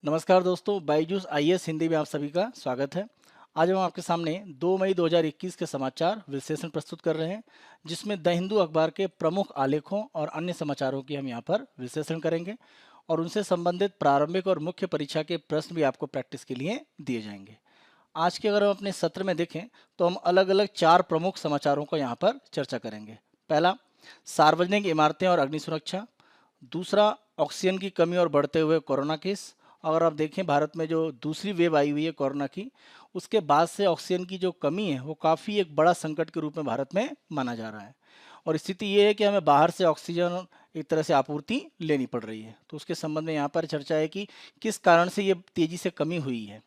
नमस्कार दोस्तों, बाईजूस आईएएस हिंदी में आप सभी का स्वागत है। आज हम आपके सामने 2 मई 2021 के समाचार विश्लेषण प्रस्तुत कर रहे हैं, जिसमें द हिंदू अखबार के प्रमुख आलेखों और अन्य समाचारों की हम यहाँ पर विश्लेषण करेंगे और उनसे संबंधित प्रारंभिक और मुख्य परीक्षा के प्रश्न भी आपको प्रैक्टिस के लिए दिए जाएंगे। आज के अगर हम अपने सत्र में देखें तो हम अलग अलग 4 प्रमुख समाचारों को यहाँ पर चर्चा करेंगे। पहला, सार्वजनिक इमारतें और अग्नि सुरक्षा। दूसरा, ऑक्सीजन की कमी और बढ़ते हुए कोरोना केस। अगर आप देखें भारत में जो दूसरी वेव आई हुई है कोरोना की, उसके बाद से ऑक्सीजन की जो कमी है वो काफ़ी एक बड़ा संकट के रूप में भारत में माना जा रहा है और स्थिति ये है कि हमें बाहर से ऑक्सीजन एक तरह से आपूर्ति लेनी पड़ रही है। तो उसके संबंध में यहाँ पर चर्चा है कि किस कारण से ये तेज़ी से कमी हुई है।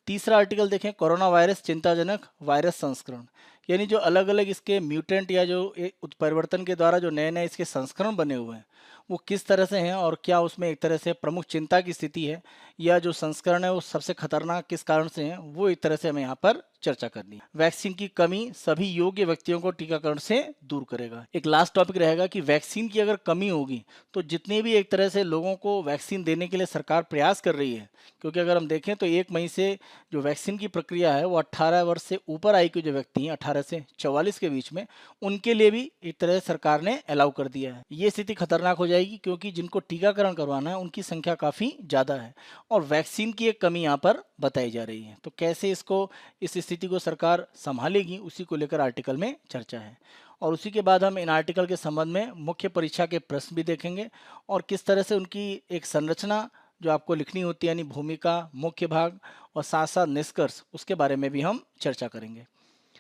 तीसरा आर्टिकल देखें, कोरोना वायरस चिंताजनक वायरस संस्करण, यानी जो अलग अलग इसके म्यूटेंट या जो उत्परिवर्तन के द्वारा जो नए नए इसके संस्करण बने हुए हैं वो किस तरह से हैं और क्या उसमें एक तरह से प्रमुख चिंता की स्थिति है या जो संस्करण है वो सबसे खतरनाक किस कारण से हैं, वो एक तरह से हमें यहाँ पर चर्चा करनी है। वैक्सीन की कमी सभी योग्य व्यक्तियों को टीकाकरण से दूर करेगा। एक लास्ट टॉपिक रहेगा कि वैक्सीन की अगर कमी होगी तो जितने भी एक तरह से लोगों को वैक्सीन देने के लिए सरकार प्रयास कर रही है, क्योंकि अगर हम देखें तो 1 मई से जो वैक्सीन की प्रक्रिया है वो 18 वर्ष से ऊपर आयु के जो व्यक्ति हैं 18 से 44 के बीच में, उनके लिए भी एक तरह से सरकार ने अलाउ कर दिया है। ये स्थिति खतरनाक हो जाएगी क्योंकि जिनको टीकाकरण करवाना है उनकी संख्या काफ़ी ज़्यादा है और वैक्सीन की एक कमी यहाँ पर बताई जा रही है। तो कैसे इस स्थिति को सरकार संभालेगी, उसी को लेकर आर्टिकल में चर्चा है और उसी के बाद हम इन आर्टिकल के संबंध में मुख्य परीक्षा के प्रश्न भी देखेंगे और किस तरह से उनकी एक संरचना जो आपको लिखनी होती है, यानी भूमिका, मुख्य भाग और साथ साथ निष्कर्ष, उसके बारे में भी हम चर्चा करेंगे।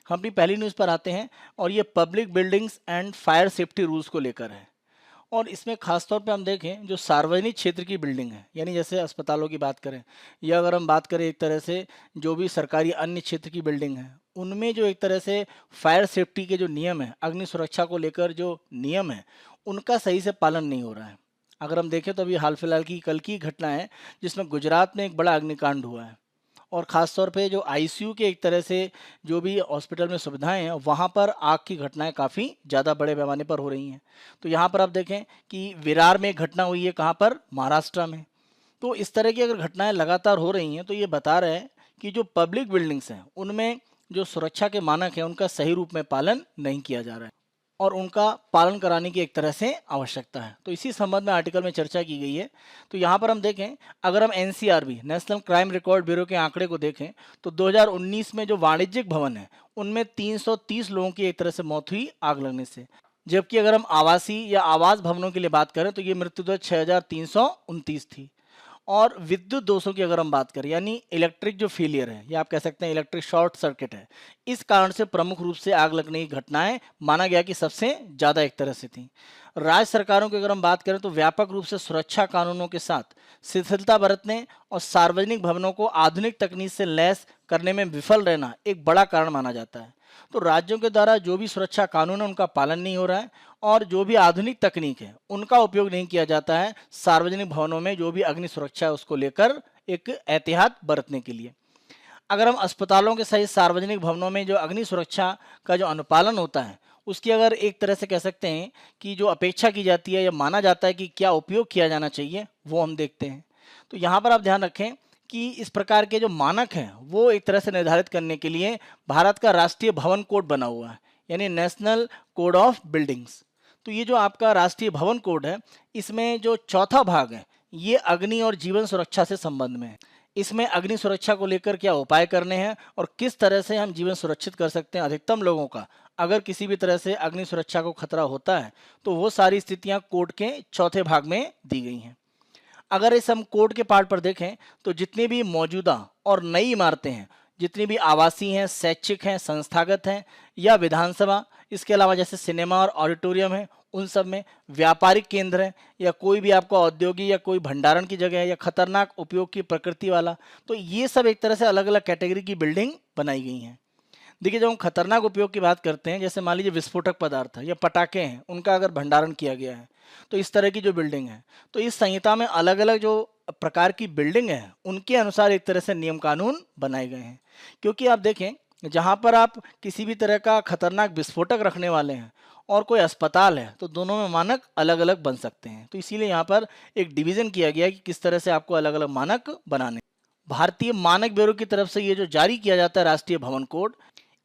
हम अपनी पहली न्यूज़ पर आते हैं और ये public buildings and fire safety rules को लेकर है और इसमें खासतौर पे हम देखें जो सार्वजनिक क्षेत्र की बिल्डिंग है, यानी जैसे अस्पतालों की बात करें या अगर हम बात करें एक तरह से जो भी सरकारी अन्य क्षेत्र की बिल्डिंग है, उनमें जो एक तरह से फायर सेफ्टी के जो नियम है, अग्नि सुरक्षा को लेकर जो नियम है, उनका सही से पालन नहीं हो रहा है। अगर हम देखें तो अभी हाल फिलहाल की कल की घटना है जिसमें गुजरात में एक बड़ा अग्निकांड हुआ है और ख़ास तौर पे जो आईसीयू के एक तरह से जो भी हॉस्पिटल में सुविधाएं हैं वहाँ पर आग की घटनाएं काफ़ी ज़्यादा बड़े पैमाने पर हो रही हैं। तो यहाँ पर आप देखें कि विरार में एक घटना हुई है, कहाँ पर, महाराष्ट्र में। तो इस तरह की अगर घटनाएं लगातार हो रही हैं तो ये बता रहे हैं कि जो पब्लिक बिल्डिंग्स हैं उनमें जो सुरक्षा के मानक हैं उनका सही रूप में पालन नहीं किया जा रहा है और उनका पालन कराने की एक तरह से आवश्यकता है। तो इसी संबंध में आर्टिकल में चर्चा की गई है। तो यहाँ पर हम देखें, अगर हम NCRB national crime record bureau के आंकड़े को देखें तो 2019 में जो वाणिज्यिक भवन है उनमें 330 लोगों की एक तरह से मौत हुई आग लगने से, जबकि अगर हम आवासीय या आवास भवनों के लिए बात करें तो ये मृत्यु दर 6329 थी। और विद्युत दोषों की अगर हम बात करें, यानी इलेक्ट्रिक जो फेलियर है या आप कह सकते हैं इलेक्ट्रिक शॉर्ट सर्किट है, इस कारण से प्रमुख रूप से आग लगने की घटनाएं माना गया कि सबसे ज़्यादा एक तरह से थी। राज्य सरकारों की अगर हम बात करें तो व्यापक रूप से सुरक्षा कानूनों के साथ शिथिलता बरतने और सार्वजनिक भवनों को आधुनिक तकनीक से लैस करने में विफल रहना एक बड़ा कारण माना जाता है। तो राज्यों के द्वारा जो भी सुरक्षा कानून है उनका पालन नहीं हो रहा है और जो भी आधुनिक तकनीक है उनका उपयोग नहीं किया जाता है सार्वजनिक भवनों में जो भी अग्नि सुरक्षा है उसको लेकर एक एहतियात बरतने के लिए। अगर हम अस्पतालों के सहित सार्वजनिक भवनों में जो अग्नि सुरक्षा का जो अनुपालन होता है उसकी अगर एक तरह से कह सकते हैं कि जो अपेक्षा की जाती है या माना जाता है कि क्या उपयोग किया जाना चाहिए, वो हम देखते हैं। तो यहाँ पर आप ध्यान रखें कि इस प्रकार के जो मानक हैं वो एक तरह से निर्धारित करने के लिए भारत का राष्ट्रीय भवन कोड बना हुआ है, यानी नेशनल कोड ऑफ बिल्डिंग्स। तो ये जो आपका राष्ट्रीय भवन कोड है, इसमें जो चौथा भाग है ये अग्नि और जीवन सुरक्षा से संबंध में है। इसमें अग्नि सुरक्षा को लेकर क्या उपाय करने हैं और किस तरह से हम जीवन सुरक्षित कर सकते हैं अधिकतम लोगों का, अगर किसी भी तरह से अग्नि सुरक्षा को खतरा होता है, तो वो सारी स्थितियां कोड के चौथे भाग में दी गई हैं। अगर इस हम कोड के पार्ट पर देखें तो जितनी भी मौजूदा और नई इमारतें हैं, जितनी भी आवासीय हैं, शैक्षिक हैं, संस्थागत हैं या विधानसभा, इसके अलावा जैसे सिनेमा और ऑडिटोरियम है, उन सब में व्यापारिक केंद्र है या कोई भी आपको औद्योगिक या कोई भंडारण की जगह है या खतरनाक उपयोग की प्रकृति वाला, तो ये सब एक तरह से अलग अलग कैटेगरी की बिल्डिंग बनाई गई हैं। देखिए, जब हम खतरनाक उपयोग की बात करते हैं, जैसे मान लीजिए विस्फोटक पदार्थ है या पटाखे हैं, उनका अगर भंडारण किया गया है, तो इस तरह की जो बिल्डिंग है, तो इस संहिता में अलग अलग जो प्रकार की बिल्डिंग है उनके अनुसार एक तरह से नियम कानून बनाए गए हैं। क्योंकि आप देखें जहाँ पर आप किसी भी तरह का खतरनाक विस्फोटक रखने वाले हैं और कोई अस्पताल है, तो दोनों में मानक अलग अलग बन सकते हैं। तो इसीलिए यहाँ पर एक डिवीज़न किया गया है कि किस तरह से आपको अलग अलग मानक बनाने। भारतीय मानक ब्यूरो की तरफ से ये जो जारी किया जाता है राष्ट्रीय भवन कोड,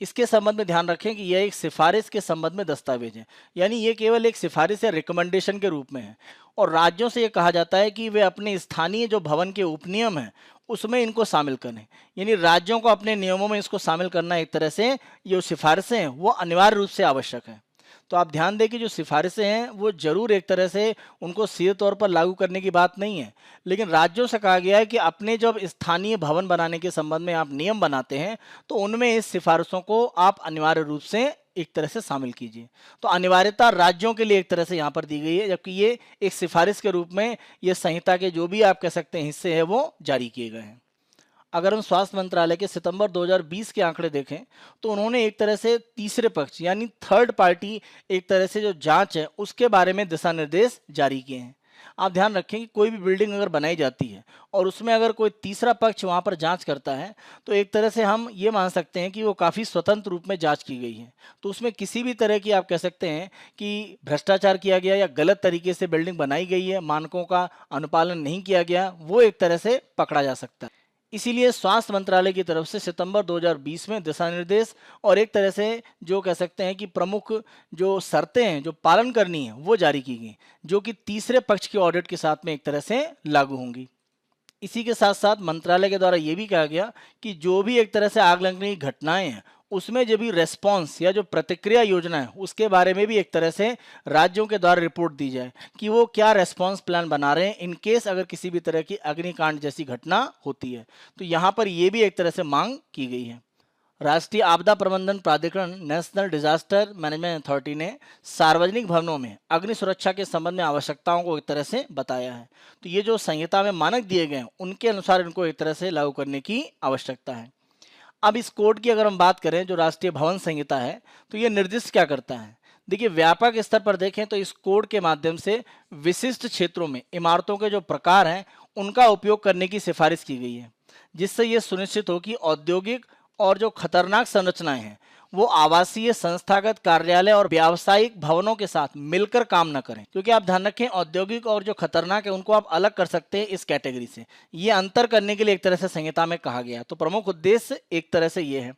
इसके संबंध में ध्यान रखें कि यह एक सिफारिश के संबंध में दस्तावेज है, यानी ये केवल एक सिफारिश या रिकमेंडेशन के रूप में है। और राज्यों से ये कहा जाता है कि वे अपने स्थानीय जो भवन के उपनियम हैं उसमें इनको शामिल करें, यानी राज्यों को अपने नियमों में इसको शामिल करना एक तरह से ये सिफारिशें हैं वो अनिवार्य रूप से आवश्यक है। तो आप ध्यान दें कि जो सिफारिशें हैं वो जरूर एक तरह से उनको सीधे तौर पर लागू करने की बात नहीं है, लेकिन राज्यों से कहा गया है कि अपने जब स्थानीय भवन बनाने के संबंध में आप नियम बनाते हैं तो उनमें इस सिफारिशों को आप अनिवार्य रूप से एक तरह से शामिल कीजिए। तो अनिवार्यता राज्यों के लिए एक तरह से यहाँ पर दी गई है, जबकि ये एक सिफारिश के रूप में ये संहिता के जो भी आप कह सकते हैं हिस्से हैं वो जारी किए गए हैं। अगर हम स्वास्थ्य मंत्रालय के सितंबर 2020 के आंकड़े देखें तो उन्होंने एक तरह से तीसरे पक्ष यानी थर्ड पार्टी एक तरह से जो जांच है उसके बारे में दिशा निर्देश जारी किए हैं। आप ध्यान रखें कि कोई भी बिल्डिंग अगर बनाई जाती है और उसमें अगर कोई तीसरा पक्ष वहां पर जांच करता है तो एक तरह से हम ये मान सकते हैं कि वो काफ़ी स्वतंत्र रूप में जांच की गई है। तो उसमें किसी भी तरह की आप कह सकते हैं कि भ्रष्टाचार किया गया या गलत तरीके से बिल्डिंग बनाई गई है, मानकों का अनुपालन नहीं किया गया, वो एक तरह से पकड़ा जा सकता है। इसीलिए स्वास्थ्य मंत्रालय की तरफ से सितंबर 2020 में दिशा निर्देश और एक तरह से जो कह सकते हैं कि प्रमुख जो शर्तें हैं जो पालन करनी है वो जारी की गई, जो कि तीसरे पक्ष के ऑडिट के साथ में एक तरह से लागू होंगी। इसी के साथ साथ मंत्रालय के द्वारा ये भी कहा गया कि जो भी एक तरह से आग लगने की घटनाएं हैं उसमें जो भी रेस्पॉन्स या जो प्रतिक्रिया योजना है उसके बारे में भी एक तरह से राज्यों के द्वारा रिपोर्ट दी जाए कि वो क्या रेस्पॉन्स प्लान बना रहे हैं इन केस अगर किसी भी तरह की अग्निकांड जैसी घटना होती है। तो यहाँ पर ये भी एक तरह से मांग की गई है। राष्ट्रीय आपदा प्रबंधन प्राधिकरण नेशनल डिजास्टर मैनेजमेंट अथॉरिटी ने सार्वजनिक भवनों में अग्नि सुरक्षा के संबंध में आवश्यकताओं को एक तरह से बताया है। तो ये जो संहिता में मानक दिए गए हैं उनके अनुसार इनको एक तरह से लागू करने की आवश्यकता है। अब इस कोड की अगर हम बात करें जो राष्ट्रीय भवन संहिता है तो ये निर्दिष्ट क्या करता है। देखिए व्यापक स्तर पर देखें तो इस कोड के माध्यम से विशिष्ट क्षेत्रों में इमारतों के जो प्रकार हैं उनका उपयोग करने की सिफारिश की गई है, जिससे ये सुनिश्चित हो कि औद्योगिक और जो खतरनाक संरचनाएं हैं वो आवासीय, संस्थागत, कार्यालय और व्यावसायिक भवनों के साथ मिलकर काम न करें। क्योंकि आप ध्यान रखें औद्योगिक और जो खतरनाक है उनको आप अलग कर सकते हैं इस कैटेगरी से, ये अंतर करने के लिए एक तरह से संहिता में कहा गया। तो प्रमुख उद्देश्य एक तरह से ये है।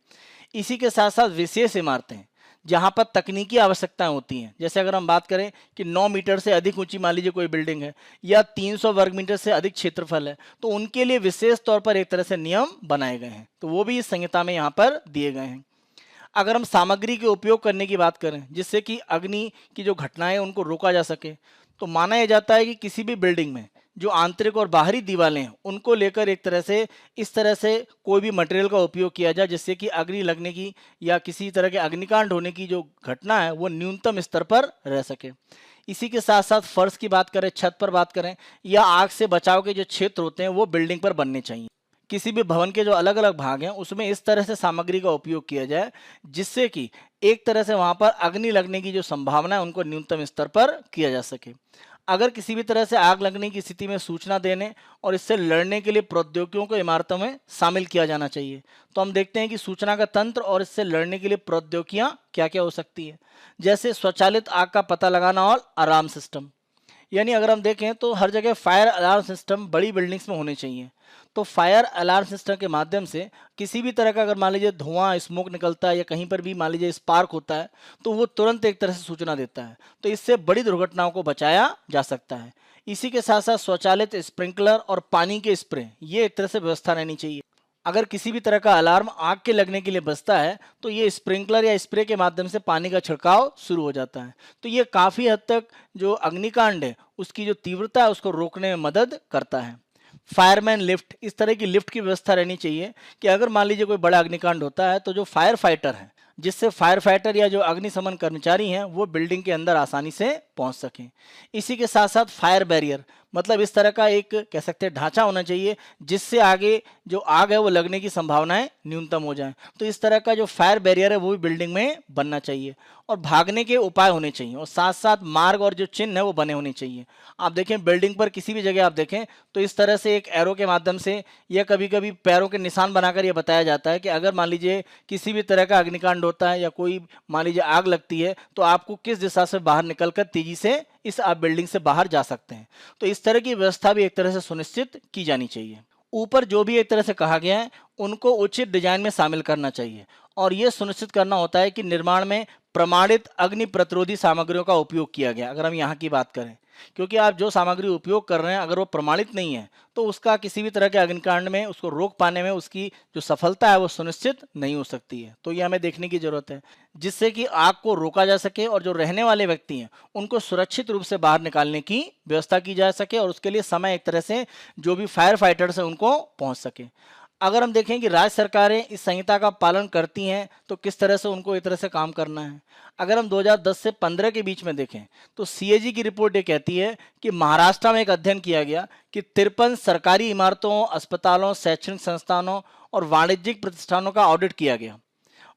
इसी के साथ साथ विशेष इमारतें जहां पर तकनीकी आवश्यकताएं होती हैं, जैसे अगर हम बात करें कि 9 मीटर से अधिक ऊंची मान लीजिए कोई बिल्डिंग है या 300 वर्ग मीटर से अधिक क्षेत्रफल है, तो उनके लिए विशेष तौर पर एक तरह से नियम बनाए गए हैं। तो वो भी इस संहिता में यहाँ पर दिए गए हैं। अगर हम सामग्री के उपयोग करने की बात करें जिससे कि अग्नि की जो घटनाएं उनको रोका जा सके, तो माना यह जाता है कि किसी भी बिल्डिंग में जो आंतरिक और बाहरी दीवारें हैं उनको लेकर एक तरह से इस तरह से कोई भी मटेरियल का उपयोग किया जाए जिससे कि अग्नि लगने की या किसी तरह के अग्निकांड होने की जो घटना है वो न्यूनतम स्तर पर रह सके। इसी के साथ साथ फर्श की बात करें, छत पर बात करें या आग से बचाव के जो क्षेत्र होते हैं वो बिल्डिंग पर बनने चाहिए। किसी भी भवन के जो अलग अलग भाग हैं उसमें इस तरह से सामग्री का उपयोग किया जाए जिससे कि एक तरह से वहां पर अग्नि लगने की जो संभावना है उनको न्यूनतम स्तर पर किया जा सके। अगर किसी भी तरह से आग लगने की स्थिति में सूचना देने और इससे लड़ने के लिए प्रौद्योगिकियों को इमारतों में शामिल किया जाना चाहिए। तो हम देखते हैं कि सूचना का तंत्र और इससे लड़ने के लिए प्रौद्योगिकियां क्या क्या हो सकती है, जैसे स्वचालित आग का पता लगाना और अलार्म सिस्टम। यानी अगर हम देखें तो हर जगह फायर अलार्म सिस्टम बड़ी बिल्डिंग्स में होने चाहिए। तो फायर अलार्म सिस्टम के माध्यम से किसी भी तरह का अगर मान लीजिए धुआं, स्मोक निकलता है या कहीं पर भी मान लीजिए स्पार्क होता है तो वो तुरंत एक तरह से सूचना देता है। तो इससे बड़ी दुर्घटनाओं को बचाया जा सकता है। इसी के साथ साथ स्वचालित स्प्रिंकलर और पानी के स्प्रे, ये एक तरह से व्यवस्था रहनी चाहिए। अगर किसी भी तरह का अलार्म आग के लगने के लिए बजता है तो ये स्प्रिंकलर या स्प्रे के माध्यम से पानी का छिड़काव शुरू हो जाता है। तो ये काफ़ी हद तक जो अग्निकांड है उसकी जो तीव्रता है उसको रोकने में मदद करता है। फायरमैन लिफ्ट, इस तरह की लिफ्ट की व्यवस्था रहनी चाहिए कि अगर मान लीजिए कोई बड़ा अग्निकांड होता है तो जो फायर फाइटर है, जिससे फायर फाइटर या जो अग्निशमन कर्मचारी हैं वो बिल्डिंग के अंदर आसानी से पहुंच सकें। इसी के साथ साथ फायर बैरियर, मतलब इस तरह का एक कह सकते हैं ढांचा होना चाहिए जिससे आगे जो आग है वो लगने की संभावनाएं न्यूनतम हो जाएं। तो इस तरह का जो फायर बैरियर है वो भी बिल्डिंग में बनना चाहिए और भागने के उपाय होने चाहिए और साथ साथ मार्ग और जो चिन्ह है वो बने होने चाहिए। आप देखें बिल्डिंग पर किसी भी जगह आप देखें तो इस तरह से एक एरो के माध्यम से या कभी कभी पैरों के निशान बनाकर यह बताया जाता है कि अगर मान लीजिए किसी भी तरह का अग्निकांड होता है या कोई मान लीजिए आग लगती है तो आपको किस दिशा से बाहर निकलकर तेजी से इस आप बिल्डिंग से बाहर जा सकते हैं। तो इस तरह की व्यवस्था भी एक तरह से सुनिश्चित की जानी चाहिए। ऊपर जो भी एक तरह से कहा गया है उनको उचित डिजाइन में शामिल करना चाहिए और यह सुनिश्चित करना होता है कि निर्माण में प्रमाणित अग्नि प्रतिरोधी सामग्रियों का उपयोग किया गया। अगर हम यहाँ की बात करें, क्योंकि आप जो सामग्री उपयोग कर रहे हैं अगर वो प्रमाणित नहीं है तो उसका किसी भी तरह के अग्निकांड में उसको रोक पाने में उसकी जो सफलता है वो सुनिश्चित नहीं हो सकती है। तो ये हमें देखने की जरूरत है जिससे कि आग को रोका जा सके और जो रहने वाले व्यक्ति हैं उनको सुरक्षित रूप से बाहर निकालने की व्यवस्था की जा सके और उसके लिए समय एक तरह से जो भी फायर फाइटर्स हैं उनको पहुंच सके। अगर हम देखें कि राज्य सरकारें इस संहिता का पालन करती हैं तो किस तरह से उनको इस तरह से काम करना है। अगर हम 2010 से 15 के बीच में देखें तो सीएजी की रिपोर्ट ये कहती है कि महाराष्ट्र में एक अध्ययन किया गया कि 53 सरकारी इमारतों, अस्पतालों, शैक्षणिक संस्थानों और वाणिज्यिक प्रतिष्ठानों का ऑडिट किया गया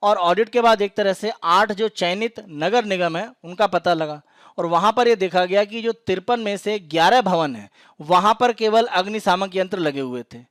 और ऑडिट के बाद एक तरह से 8 जो चयनित नगर निगम है उनका पता लगा और वहां पर यह देखा गया कि जो 53 में से 11 भवन है वहां पर केवल अग्निशामक यंत्र लगे हुए थे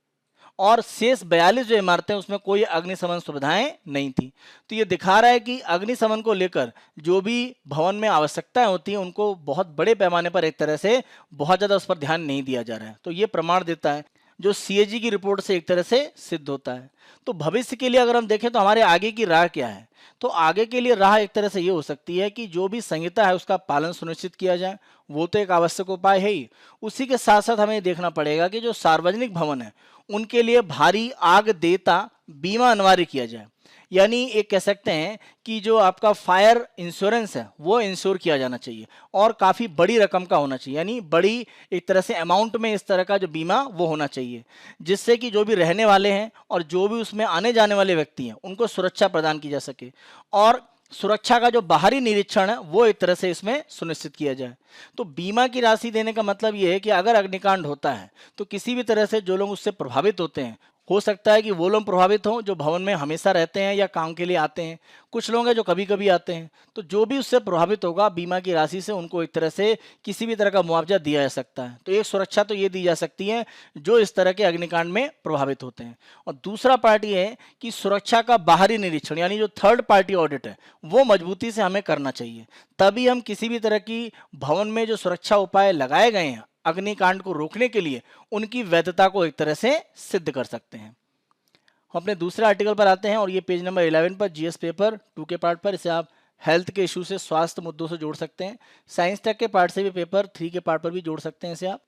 और शेष 42 जो इमारतें उसमें कोई अग्निशमन सुविधाएं नहीं थी। तो ये दिखा रहा है कि अग्निशमन को लेकर जो भी भवन में आवश्यकताएं होती हैं उनको बहुत बड़े पैमाने पर एक तरह से बहुत ज़्यादा उस पर ध्यान नहीं दिया जा रहा है। तो ये प्रमाण देता है जो सीएजी की रिपोर्ट से एक तरह से सिद्ध होता है। तो भविष्य के लिए अगर हम देखें तो हमारे आगे की राह क्या है, तो आगे के लिए राह एक तरह से ये हो सकती है कि जो भी संहिता है उसका पालन सुनिश्चित किया जाए, वो तो एक आवश्यक उपाय है ही। उसी के साथ साथ हमें देखना पड़ेगा कि जो सार्वजनिक भवन है उनके लिए भारी आग देयता बीमा अनिवार्य किया जाए। यानी एक कह सकते हैं कि जो आपका फायर इंश्योरेंस है वो इंश्योर किया जाना चाहिए और काफ़ी बड़ी रकम का होना चाहिए, यानी बड़ी एक तरह से अमाउंट में इस तरह का जो बीमा वो होना चाहिए जिससे कि जो भी रहने वाले हैं और जो भी उसमें आने जाने वाले व्यक्ति हैं उनको सुरक्षा प्रदान की जा सके और सुरक्षा का जो बाहरी निरीक्षण है वो एक तरह से इसमें सुनिश्चित किया जाए। तो बीमा की राशि देने का मतलब ये है कि अगर अग्निकांड होता है तो किसी भी तरह से जो लोग उससे प्रभावित होते हैं, हो सकता है कि वो लोग प्रभावित हों जो भवन में हमेशा रहते हैं या काम के लिए आते हैं, कुछ लोग हैं जो कभी कभी आते हैं, तो जो भी उससे प्रभावित होगा बीमा की राशि से उनको एक तरह से किसी भी तरह का मुआवजा दिया जा सकता है। तो एक सुरक्षा तो ये दी जा सकती है जो इस तरह के अग्निकांड में प्रभावित होते हैं। और दूसरा पार्ट ये है कि सुरक्षा का बाहरी निरीक्षण यानी जो थर्ड पार्टी ऑडिट है वो मजबूती से हमें करना चाहिए, तभी हम किसी भी तरह की भवन में जो सुरक्षा उपाय लगाए गए हैं अग्निकांड को रोकने के लिए उनकी वैधता को एक तरह से सिद्ध कर सकते हैं। हम अपने दूसरे आर्टिकल पर आते हैं और ये पेज नंबर 11 पर जीएस पेपर 2 के पार्ट पर, इसे आप हेल्थ के इशू से स्वास्थ्य मुद्दों से जोड़ सकते हैं। साइंस टेक के पार्ट से भी पेपर 3 के पार्ट पर भी जोड़ सकते हैं इसे आप।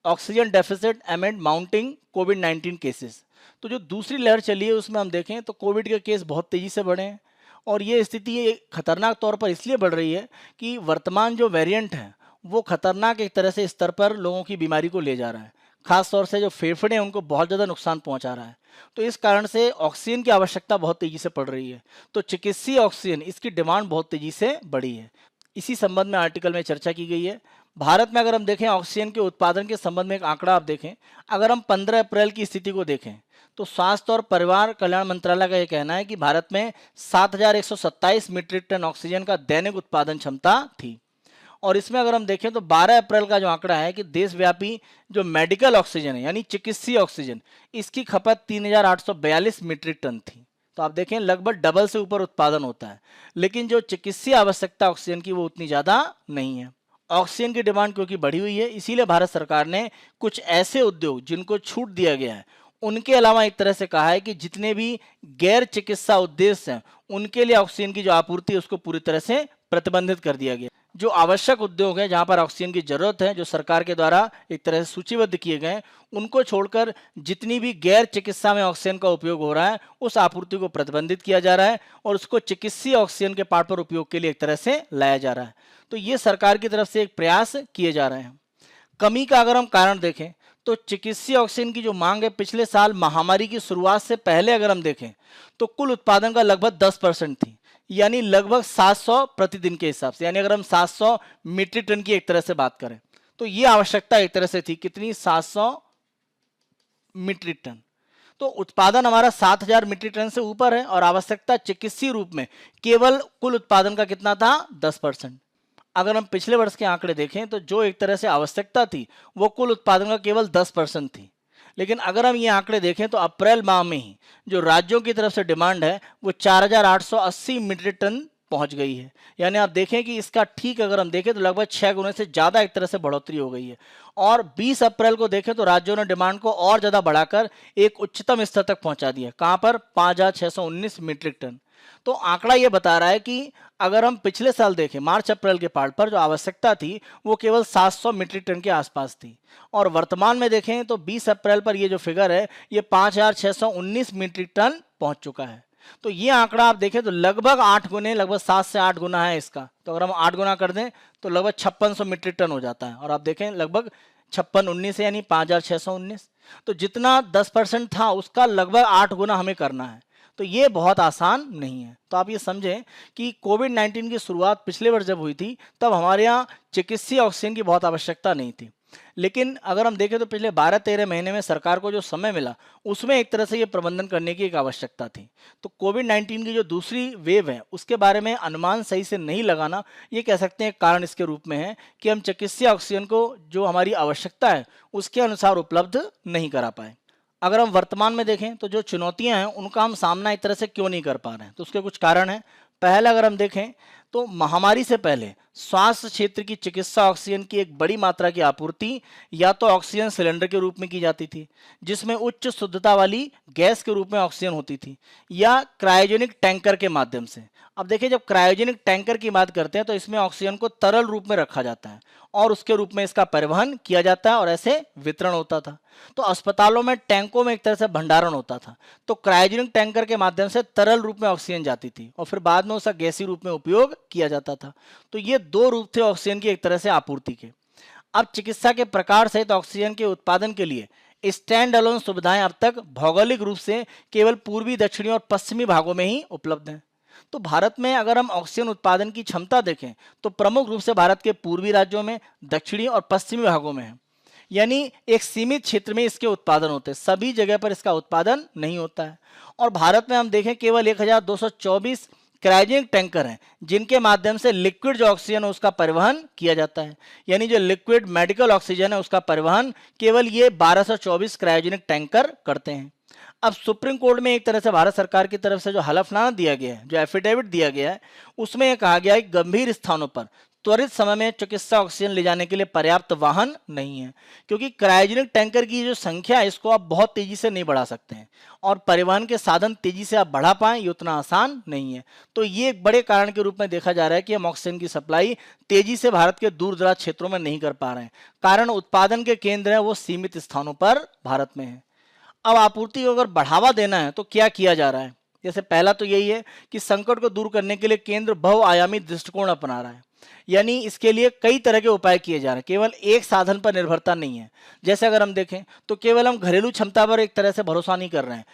ऑक्सीजन डेफिसिट एमेंड माउंटिंग कोविड-19 केसेस। तो जो दूसरी लहर चली है उसमें हम देखें तो कोविड के केस बहुत तेजी से बढ़े हैं और ये स्थिति खतरनाक तौर पर इसलिए बढ़ रही है कि वर्तमान जो वेरिएंट है वो खतरनाक एक तरह से स्तर पर लोगों की बीमारी को ले जा रहा है, खास तौर से जो फेफड़े हैं उनको बहुत ज़्यादा नुकसान पहुंचा रहा है। तो इस कारण से ऑक्सीजन की आवश्यकता बहुत तेजी से बढ़ रही है, तो चिकित्सीय ऑक्सीजन इसकी डिमांड बहुत तेजी से बढ़ी है। इसी संबंध में आर्टिकल में चर्चा की गई है। भारत में अगर हम देखें ऑक्सीजन के उत्पादन के संबंध में एक आंकड़ा आप देखें, अगर हम 15 अप्रैल की स्थिति को देखें तो स्वास्थ्य और परिवार कल्याण मंत्रालय का यह कहना है कि भारत में 7,127 मीट्रिक टन ऑक्सीजन का दैनिक उत्पादन क्षमता थी। और इसमें अगर हम देखें तो 12 अप्रैल का जो आंकड़ा है कि देशव्यापी जो मेडिकल ऑक्सीजन है यानी चिकित्सीय ऑक्सीजन इसकी खपत 3,842 मीट्रिक टन थी। तो आप देखें लगभग डबल से ऊपर उत्पादन होता है, लेकिन जो चिकित्सीय आवश्यकता ऑक्सीजन की वो उतनी ज़्यादा नहीं है। ऑक्सीजन की डिमांड क्योंकि बढ़ी हुई है इसीलिए भारत सरकार ने कुछ ऐसे उद्योग जिनको छूट दिया गया है उनके अलावा एक तरह से कहा है कि जितने भी गैर चिकित्सा उद्देश्य हैं उनके लिए ऑक्सीजन की जो आपूर्ति है उसको पूरी तरह से प्रतिबंधित कर दिया गया। जो आवश्यक उद्योग हैं जहां पर ऑक्सीजन की जरूरत है जो सरकार के द्वारा एक तरह से सूचीबद्ध किए गए उनको छोड़कर जितनी भी गैर चिकित्सा में ऑक्सीजन का उपयोग हो रहा है उस आपूर्ति को प्रतिबंधित किया जा रहा है और उसको चिकित्सीय ऑक्सीजन के पार्ट पर उपयोग के लिए एक तरह से लाया जा रहा है। तो ये सरकार की तरफ से एक प्रयास किए जा रहे हैं। कमी का अगर हम कारण देखें तो चिकित्सीय ऑक्सीजन की जो मांग है पिछले साल महामारी की शुरुआत से पहले अगर हम देखें तो कुल उत्पादन का लगभग 10% थी, यानी लगभग 700 प्रतिदिन के हिसाब से, यानी अगर हम 700 मीट्रिक टन की एक तरह से बात करें तो ये आवश्यकता एक तरह से थी कितनी, 700 मीट्रिक टन। तो उत्पादन हमारा 7000 मीट्रिक टन से ऊपर है और आवश्यकता चिकित्सीय रूप में केवल कुल उत्पादन का कितना था, 10%। अगर हम पिछले वर्ष के आंकड़े देखें तो जो एक तरह से आवश्यकता थी वो कुल उत्पादन का केवल 10% थी। लेकिन अगर हम ये आंकड़े देखें तो अप्रैल माह में ही जो राज्यों की तरफ से डिमांड है वो 4880 मीट्रिक टन पहुंच गई है। यानी आप देखें कि इसका ठीक अगर हम देखें तो लगभग 6 गुने से ज़्यादा एक तरह से बढ़ोतरी हो गई है। और 20 अप्रैल को देखें तो राज्यों ने डिमांड को और ज़्यादा बढ़ाकर एक उच्चतम स्तर तक पहुंचा दिया। कहां पर, 5619 मीट्रिक टन। तो आंकड़ा ये बता रहा है कि अगर हम पिछले साल देखें मार्च अप्रैल के पार्ट पर जो आवश्यकता थी वो केवल 700 मीट्रिक टन के आसपास थी, और वर्तमान में देखें तो 20 अप्रैल पर ये जो फिगर है ये 5619 मीट्रिक टन पहुंच चुका है। तो ये आंकड़ा आप देखें तो लगभग 8 गुने, लगभग 7 से 8 गुना है इसका। तो अगर हम 8 गुना कर दें तो लगभग 5600 मीट्रिक टन हो जाता है। और आप देखें लगभग 5619 यानी 5619, तो जितना 10% था उसका लगभग 8 गुना हमें करना है। तो ये बहुत आसान नहीं है। तो आप ये समझें कि कोविड-19 की शुरुआत पिछले वर्ष जब हुई थी तब हमारे यहाँ चिकित्सीय ऑक्सीजन की बहुत आवश्यकता नहीं थी। लेकिन अगर हम देखें तो पिछले 12-13 महीने में सरकार को जो समय मिला उसमें एक तरह से ये प्रबंधन करने की एक आवश्यकता थी। तो कोविड-19 की जो दूसरी वेव है उसके बारे में अनुमान सही से नहीं लगाना, ये कह सकते हैं कारण इसके रूप में है कि हम चिकित्सीय ऑक्सीजन को जो हमारी आवश्यकता है उसके अनुसार उपलब्ध नहीं करा पाए। अगर हम वर्तमान में देखें तो जो चुनौतियां हैं उनका हम सामना एक तरह से क्यों नहीं कर पा रहे हैं, तो उसके कुछ कारण हैं। पहला अगर हम देखें तो महामारी से पहले स्वास्थ्य क्षेत्र की चिकित्सा ऑक्सीजन की एक बड़ी मात्रा की आपूर्ति या तो ऑक्सीजन सिलेंडर के रूप में की जाती थी जिसमें उच्च शुद्धता वाली गैस के रूप में ऑक्सीजन होती थी, या क्रायोजेनिक टैंकर के माध्यम से। अब देखिए जब क्रायोजेनिक टैंकर की बात करते हैं तो इसमें ऑक्सीजन को तरल रूप में रखा जाता है और उसके रूप में इसका परिवहन किया जाता है और ऐसे वितरण होता था। तो अस्पतालों में टैंकों में एक तरह से भंडारण होता था। तो क्रायोजेनिक टैंकर के माध्यम से तरल रूप में ऑक्सीजन जाती थी और फिर बाद में उसका गैसीय रूप में उपयोग किया जाता था। तो ये दो रूप थे ऑक्सीजन की एक तरह से आपूर्ति के। अब चिकित्सा के प्रकार सहित ऑक्सीजन के उत्पादन के लिए स्टैंड अलोन सुविधाएं अब तक भौगोलिक रूप से केवल पूर्वी, दक्षिणी और पश्चिमी भागों में ही उपलब्ध हैं। तो भारत में अगर हम ऑक्सीजन उत्पादन की क्षमता देखें तो प्रमुख रूप से भारत के पूर्वी राज्यों में, दक्षिणी और पश्चिमी भागों में है। यानी एक सीमित क्षेत्र में इसके उत्पादन होते हैं, सभी जगह पर इसका उत्पादन नहीं होता है। और भारत में हम देखें केवल 1224 क्रायोजेनिक टैंकर हैं जिनके माध्यम से लिक्विड जो ऑक्सीजन है उसका परिवहन किया जाता है। यानी जो लिक्विड मेडिकल ऑक्सीजन है उसका परिवहन केवल ये 1224 क्रायोजेनिक टैंकर करते हैं। अब सुप्रीम कोर्ट में एक तरह से भारत सरकार की तरफ से जो हलफनामा दिया गया है, जो एफिडेविट दिया गया है, उसमें यह कहा गया है कि गंभीर स्थानों पर त्वरित समय में चिकित्सा ऑक्सीजन ले जाने के लिए पर्याप्त वाहन नहीं है, क्योंकि क्रायोजेनिक टैंकर की जो संख्या है इसको आप बहुत तेजी से नहीं बढ़ा सकते हैं और परिवहन के साधन तेजी से आप बढ़ा पाएं ये उतना आसान नहीं है। तो ये एक बड़े कारण के रूप में देखा जा रहा है कि हम ऑक्सीजन की सप्लाई तेजी से भारत के दूर दराज क्षेत्रों में नहीं कर पा रहे हैं। कारण उत्पादन के केंद्र है वो सीमित स्थानों पर भारत में है। अब आपूर्ति को अगर बढ़ावा देना है तो क्या किया जा रहा है? जैसे पहला तो यही है कि संकट को दूर करने के लिए केंद्र बहुआयामी दृष्टिकोण अपना रहा है। यानी इसके लिए कई तरह के उपाय किए जा रहे हैं, केवल एक साधन पर निर्भरता नहीं है। जैसे अगर हम देखें तो केवल हम घरेलू क्षमता पर एक तरह से भरोसा नहीं कर रहे हैं।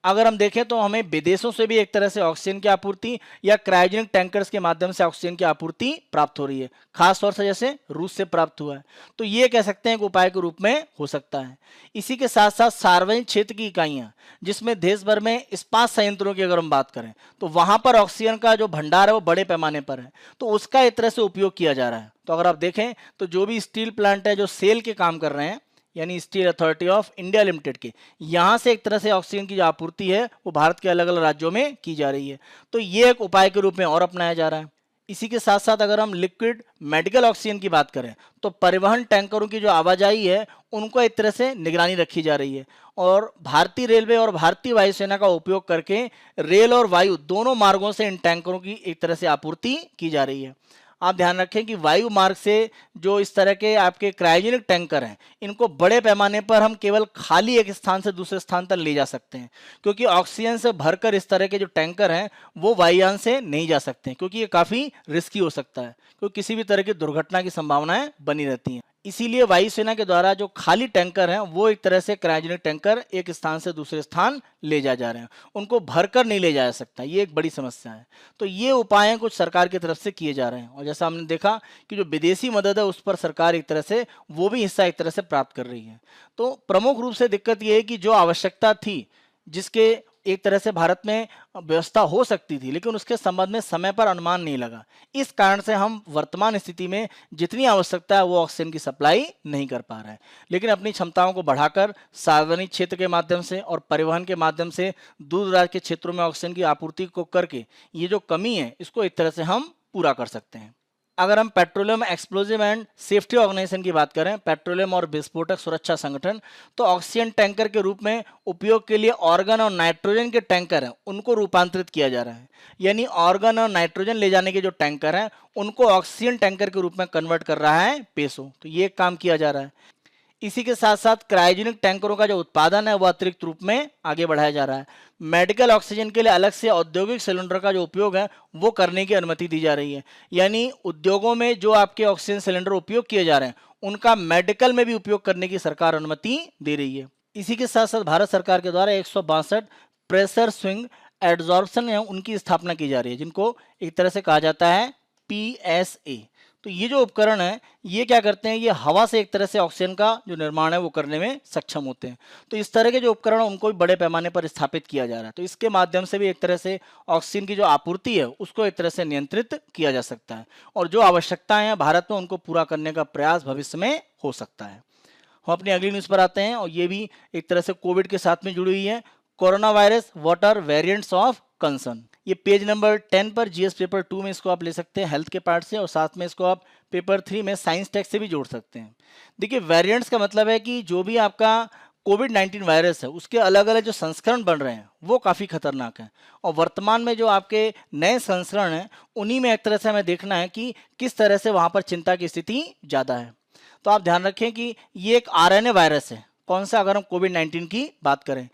अगर हम देखें तो हमें विदेशों से भी एक तरह से ऑक्सीजन की आपूर्ति या क्रायोजेनिक टैंकर्स के माध्यम से ऑक्सीजन की आपूर्ति प्राप्त हो रही है, खासतौर से जैसे रूस से प्राप्त हुआ है। तो ये कह सकते हैं कि उपाय के रूप में हो सकता है। इसी के साथ साथ सार्वजनिक क्षेत्र की इकाइयां जिसमें देश भर में इस्पात संयंत्रों की अगर हम बात करें तो वहां पर ऑक्सीजन का जो भंडार है वो बड़े पैमाने पर है, तो उसका एक तरह से उपयोग किया जा रहा है। तो अगर आप देखें तो जो भी स्टील प्लांट है जो सेल के काम कर रहे हैं, यानी steel authority of India limited के, यहाँ से एक तरह से ऑक्सीजन की जो आपूर्ति है वो भारत के अलग अलग राज्यों में की जा रही है। तो ये एक उपाय के रूप में और अपनाया जा रहा है। इसी के साथ साथ अगर हम लिक्विड मेडिकल ऑक्सीजन की बात करें तो परिवहन टैंकरों की जो आवाजाही है उनको एक तरह से निगरानी रखी जा रही है और भारतीय रेलवे और भारतीय वायुसेना का उपयोग करके रेल और वायु दोनों मार्गों से इन टैंकरों की एक तरह से आपूर्ति की जा रही है। आप ध्यान रखें कि वायु मार्ग से जो इस तरह के आपके क्रायोजेनिक टैंकर हैं इनको बड़े पैमाने पर हम केवल खाली एक स्थान से दूसरे स्थान तक ले जा सकते हैं, क्योंकि ऑक्सीजन से भरकर इस तरह के जो टैंकर हैं वो वायुयान से नहीं जा सकते हैं, क्योंकि ये काफ़ी रिस्की हो सकता है, क्योंकि किसी भी तरह की दुर्घटना की संभावनाएं बनी रहती हैं। इसीलिए वायुसेना के द्वारा जो खाली टैंकर हैं वो एक तरह से क्रायोजेनिक टैंकर एक स्थान से दूसरे स्थान ले जा रहे हैं, उनको भरकर नहीं ले जा सकता, ये एक बड़ी समस्या है। तो ये उपाय कुछ सरकार की तरफ से किए जा रहे हैं और जैसा हमने देखा कि जो विदेशी मदद है उस पर सरकार एक तरह से वो भी हिस्सा एक तरह से प्राप्त कर रही है। तो प्रमुख रूप से दिक्कत ये है कि जो आवश्यकता थी, जिसके एक तरह से भारत में व्यवस्था हो सकती थी, लेकिन उसके संबंध में समय पर अनुमान नहीं लगा। इस कारण से हम वर्तमान स्थिति में जितनी आवश्यकता है वो ऑक्सीजन की सप्लाई नहीं कर पा रहे हैं, लेकिन अपनी क्षमताओं को बढ़ाकर सार्वजनिक क्षेत्र के माध्यम से और परिवहन के माध्यम से दूर दराज के क्षेत्रों में ऑक्सीजन की आपूर्ति को करके ये जो कमी है इसको एक तरह से हम पूरा कर सकते हैं। अगर हम petroleum explosive and safety organisation की बात करें, पेट्रोलियम और विस्फोटक सुरक्षा संगठन, तो ऑक्सीजन टैंकर के रूप में उपयोग के लिए ऑर्गन और नाइट्रोजन के टैंकर हैं उनको रूपांतरित किया जा रहा है। यानी ऑर्गन और नाइट्रोजन ले जाने के जो टैंकर हैं उनको ऑक्सीजन टैंकर के रूप में कन्वर्ट कर रहा है पेसो। तो ये काम किया जा रहा है। इसी के साथ साथ क्रायोजेनिक टैंकरों का जो उत्पादन है वो अतिरिक्त रूप में आगे बढ़ाया जा रहा है। मेडिकल ऑक्सीजन के लिए अलग से औद्योगिक सिलेंडर का जो उपयोग है वो करने की अनुमति दी जा रही है। यानी उद्योगों में जो आपके ऑक्सीजन सिलेंडर उपयोग किए जा रहे हैं उनका मेडिकल में भी उपयोग करने की सरकार अनुमति दे रही है। इसी के साथ साथ भारत सरकार के द्वारा 162 प्रेशर स्विंग एड्जॉर्प्शन है उनकी स्थापना की जा रही है, जिनको एक तरह से कहा जाता है PSA। तो ये जो उपकरण है ये क्या करते हैं, ये हवा से एक तरह से ऑक्सीजन का जो निर्माण है वो करने में सक्षम होते हैं। तो इस तरह के जो उपकरण उनको भी बड़े पैमाने पर स्थापित किया जा रहा है। तो इसके माध्यम से भी एक तरह से ऑक्सीजन की जो आपूर्ति है उसको एक तरह से नियंत्रित किया जा सकता है और जो आवश्यकताएं हैं भारत में उनको पूरा करने का प्रयास भविष्य में हो सकता है। हम अपनी अगली न्यूज़ पर आते हैं और ये भी एक तरह से कोविड के साथ में जुड़ी हुई है। Corona virus what are variants of concern, ये पेज नंबर 10 पर जीएस पेपर 2 में इसको आप ले सकते हैं हेल्थ के पार्ट से, और साथ में इसको आप पेपर 3 में साइंस टेक्स्ट से भी जोड़ सकते हैं। देखिए, वेरिएंट्स का मतलब है कि जो भी आपका कोविड-19 वायरस है उसके अलग अलग जो संस्करण बन रहे हैं वो काफ़ी खतरनाक है और वर्तमान में जो आपके नए संस्करण हैं उन्हीं में एक तरह से हमें देखना है कि किस तरह से वहाँ पर चिंता की स्थिति ज़्यादा है। तो आप ध्यान रखें कि ये एक RNA वायरस है। कौन सा? अगर हम कोविड-19 की बात करें,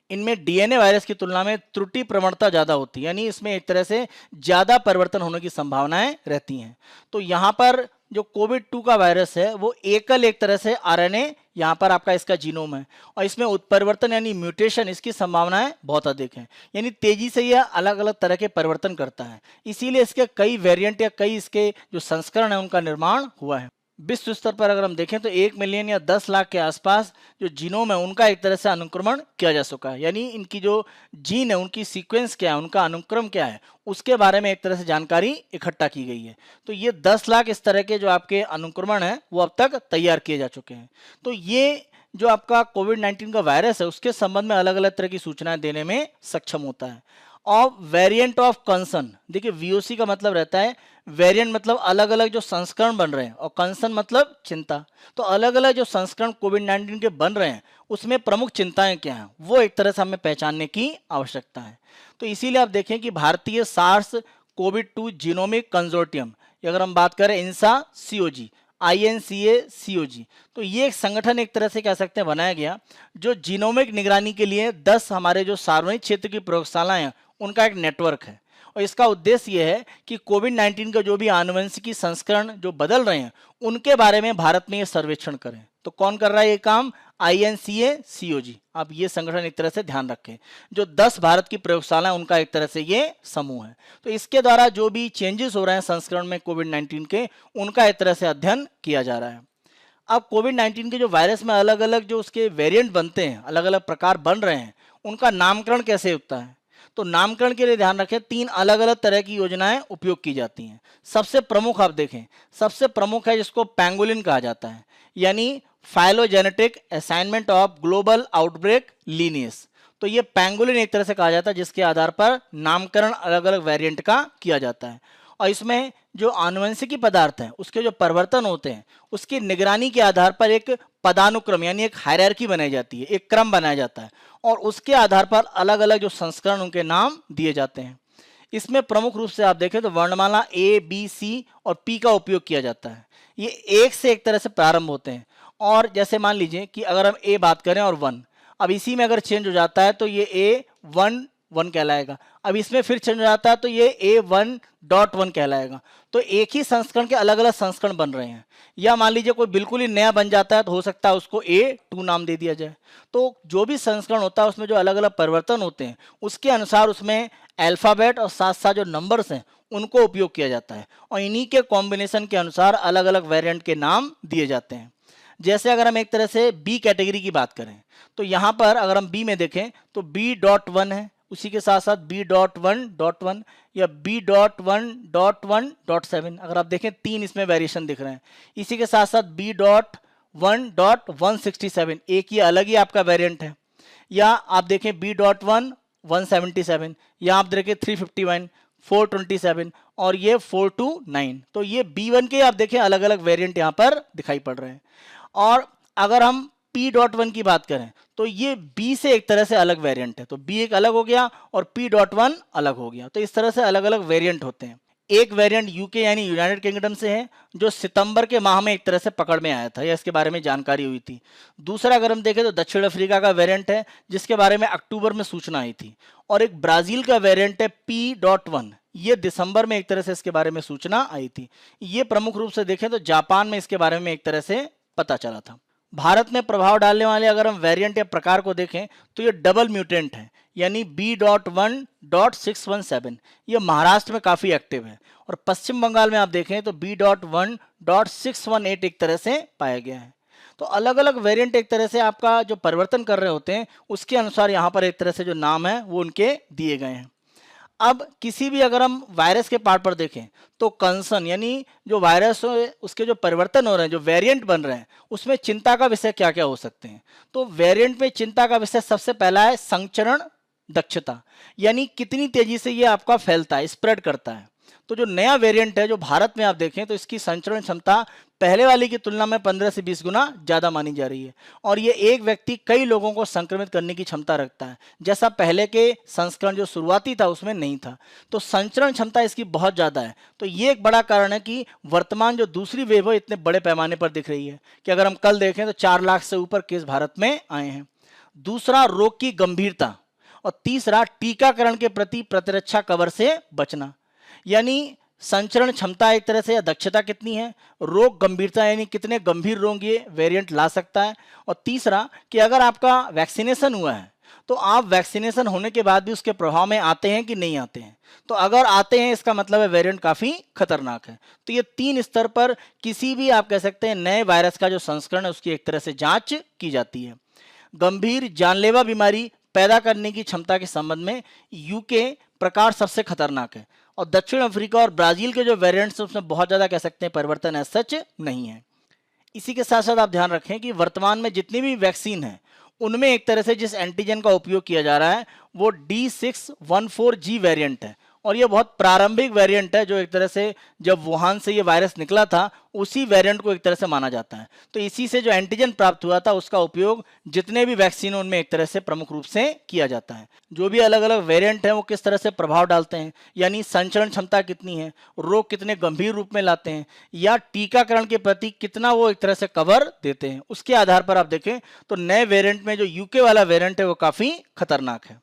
इनमें DNA वायरस की तुलना में त्रुटि प्रवणता ज़्यादा होती है, यानी इसमें एक तरह से ज़्यादा परिवर्तन होने की संभावनाएं रहती हैं। तो यहाँ पर जो कोविड-2 का वायरस है वो एकल एक तरह से RNA यहाँ पर आपका इसका जीनोम है और इसमें उत्परिवर्तन यानी म्यूटेशन इसकी संभावनाएं बहुत अधिक हैं, यानी तेजी से यह अलग अलग तरह के परिवर्तन करता है। इसीलिए इसके कई वेरिएंट या कई इसके जो संस्करण है उनका निर्माण हुआ है। विश्व स्तर पर अगर हम देखें तो 1 मिलियन या 10 लाख के आसपास जो जीनोम है उनका एक तरह से अनुक्रमण किया जा चुका है, यानी इनकी जो जीन है उनकी सीक्वेंस क्या है, उनका अनुक्रम क्या है, उसके बारे में एक तरह से जानकारी इकट्ठा की गई है। तो ये 10 लाख इस तरह के जो आपके अनुक्रमण है वो अब तक तैयार किए जा चुके हैं। तो ये जो आपका कोविड-19 का वायरस है उसके संबंध में अलग अलग तरह की सूचनाएं देने में सक्षम होता है। और वेरिएंट ऑफ कंसर्न, देखिए VOC का मतलब रहता है, वेरिएंट मतलब अलग अलग जो संस्करण बन रहे हैं और कंसर्न मतलब चिंता। तो अलग अलग जो संस्करण कोविड-19 के बन रहे हैं उसमें प्रमुख चिंताएं क्या हैं वो एक तरह से हमें पहचानने की आवश्यकता है। तो इसीलिए आप देखें कि भारतीय सार्स कोविड-2 जीनोमिक कंसोर्टियम, अगर हम बात करें INSA-CoG, INCA-CoG, तो ये एक संगठन एक तरह से कह सकते हैं बनाया गया जो जीनोमिक निगरानी के लिए 10 हमारे जो सार्वजनिक क्षेत्र की प्रयोगशालाएं हैं उनका एक नेटवर्क है और इसका उद्देश्य यह है कि कोविड-19 का जो भी आनुवंशिकी संस्करण जो बदल रहे हैं उनके बारे में भारत में ये सर्वेक्षण करें। तो कौन कर रहा है ये काम? INCA-CoG। आप ये संगठन एक तरह से ध्यान रखें, जो 10 भारत की प्रयोगशाला उनका एक तरह से ये समूह है। तो इसके द्वारा जो भी चेंजेस हो रहे हैं संस्करण में कोविड-19 के उनका एक तरह से अध्ययन किया जा रहा है। अब कोविड-19 के जो वायरस में अलग अलग जो उसके वेरिएंट बनते हैं, अलग अलग प्रकार बन रहे हैं, उनका नामकरण कैसे होता है? तो नामकरण के लिए ध्यान रखें 3 अलग अलग तरह की योजनाएं उपयोग की जाती हैं। सबसे प्रमुख आप देखें, सबसे प्रमुख है जिसको पैंगोलिन कहा जाता है, यानी phylogenetic assignment of global outbreak Linnaeus. तो ये पैंगोलिन एक तरह से कहा जाता है जिसके आधार पर नामकरण अलग अलग वेरिएंट का किया जाता है और इसमें जो आनुवंशिकी पदार्थ हैं उसके जो परिवर्तन होते हैं उसकी निगरानी के आधार पर एक पदानुक्रम यानी एक हायरार्की बनाई जाती है, एक क्रम बनाया जाता है और उसके आधार पर अलग अलग जो संस्करण उनके नाम दिए जाते हैं। इसमें प्रमुख रूप से आप देखें तो वर्णमाला A, B, C और P का उपयोग किया जाता है। ये एक से एक तरह से प्रारंभ होते हैं और जैसे मान लीजिए कि अगर हम A बात करें और 1, अब इसी में अगर चेंज हो जाता है तो ये A 1 वन कहलाएगा। अब इसमें फिर चेंज हो जाता है तो ये A1.1 कहलाएगा। तो एक ही संस्करण के अलग अलग संस्करण बन रहे हैं। या मान लीजिए कोई बिल्कुल ही नया बन जाता है तो हो सकता है उसको A2 नाम दे दिया जाए। तो जो भी संस्करण होता है उसमें जो अलग अलग परिवर्तन होते हैं उसके अनुसार उसमें अल्फाबेट और साथ साथ जो नंबर्स हैं उनको उपयोग किया जाता है और इन्हीं के कॉम्बिनेशन के अनुसार अलग अलग वेरिएंट के नाम दिए जाते हैं। जैसे अगर हम एक तरह से बी कैटेगरी की बात करें तो यहाँ पर अगर हम बी में देखें तो B.1 है, उसी के साथ साथ B.1.1 या B.1.1.7। अगर आप देखें 3 इसमें वेरिएशन दिख रहे हैं। इसी के साथ साथ B.1.167 एक ही अलग ही आपका वेरिएंट है। या आप देखें B.1 177, या आप देखें 351, 427 और ये 429। तो ये B1 के आप देखें अलग अलग वेरिएंट यहाँ पर दिखाई पड़ रहे हैं। और अगर हम P.1 की बात करें तो ये B से एक तरह से अलग वेरिएंट है। तो B एक अलग हो गया और P.1 अलग हो गया। तो इस तरह से अलग अलग वेरिएंट होते हैं। एक वेरिएंट यूके यानी यूनाइटेड किंगडम से है जो सितंबर के माह में एक तरह से पकड़ में आया था या इसके बारे में जानकारी हुई थी। दूसरा अगर हम देखें तो दक्षिण अफ्रीका का वेरिएंट है जिसके बारे में अक्टूबर में सूचना आई थी। और एक ब्राजील का वेरिएंट है P.1, ये दिसंबर में एक तरह से इसके बारे में सूचना आई थी। ये प्रमुख रूप से देखें तो जापान में इसके बारे में एक तरह से पता चला था। भारत में प्रभाव डालने वाले अगर हम वेरिएंट या प्रकार को देखें तो ये डबल म्यूटेंट है यानी B.1.617। ये महाराष्ट्र में काफी एक्टिव है और पश्चिम बंगाल में आप देखें तो B.1.618 एक तरह से पाया गया है। तो अलग अलग वेरिएंट एक तरह से आपका जो परिवर्तन कर रहे होते हैं उसके अनुसार यहाँ पर एक तरह से जो नाम है वो उनके दिए गए हैं। अब किसी भी अगर हम वायरस के पार्ट पर देखें तो कंसर्न यानी जो वायरस उसके जो परिवर्तन हो रहे हैं, जो वेरिएंट बन रहे हैं, उसमें चिंता का विषय क्या क्या हो सकते हैं। तो वेरिएंट में चिंता का विषय सबसे पहला है संचरण दक्षता, यानी कितनी तेजी से ये आपका फैलता है, स्प्रेड करता है। तो जो नया वेरिएंट है जो भारत में आप देखें तो इसकी संचरण क्षमता पहले वाली की तुलना में 15 से 20 गुना ज्यादा मानी जा रही है और ये एक व्यक्ति कई लोगों को संक्रमित करने की क्षमता रखता है, जैसा पहले के संस्करण जो शुरुआती था उसमें नहीं था। तो संचरण क्षमता इसकी बहुत ज्यादा है। तो ये एक बड़ा कारण है कि वर्तमान जो दूसरी वेव है इतने बड़े पैमाने पर दिख रही है कि अगर हम कल देखें तो 4 लाख से ऊपर केस भारत में आए हैं। दूसरा रोग की गंभीरता और तीसरा टीकाकरण के प्रति प्रतिरक्षा कवर से बचना, यानी संचरण क्षमता एक तरह से या दक्षता कितनी है, रोग गंभीरता यानी कितने गंभीर रोग ये वेरिएंट ला सकता है, और तीसरा कि अगर आपका वैक्सीनेशन हुआ है तो आप वैक्सीनेशन होने के बाद भी उसके प्रभाव में आते हैं कि नहीं आते हैं। तो अगर आते हैं इसका मतलब है वेरिएंट काफी खतरनाक है। तो ये 3 स्तर पर किसी भी आप कह सकते हैं नए वायरस का जो संस्करण है उसकी एक तरह से जांच की जाती है। गंभीर जानलेवा बीमारी पैदा करने की क्षमता के संबंध में यूके प्रकार सबसे खतरनाक है और दक्षिण अफ्रीका और ब्राजील के जो वेरिएंट्स हैं उसमें बहुत ज्यादा कह सकते हैं परिवर्तन ऐसा सच नहीं है। इसी के साथ साथ आप ध्यान रखें कि वर्तमान में जितनी भी वैक्सीन है उनमें एक तरह से जिस एंटीजन का उपयोग किया जा रहा है वो D614G वेरिएंट है और ये बहुत प्रारंभिक वेरिएंट है जो एक तरह से जब वुहान से ये वायरस निकला था उसी वेरिएंट को एक तरह से माना जाता है। तो इसी से जो एंटीजन प्राप्त हुआ था उसका उपयोग जितने भी वैक्सीन उनमें एक तरह से प्रमुख रूप से किया जाता है। जो भी अलग अलग वेरिएंट हैं वो किस तरह से प्रभाव डालते हैं, यानी संचरण क्षमता कितनी है, रोग कितने गंभीर रूप में लाते हैं, या टीकाकरण के प्रति कितना वो एक तरह से कवर देते हैं, उसके आधार पर आप देखें तो नए वेरिएंट में जो यूके वाला वेरिएंट है वो काफी खतरनाक है।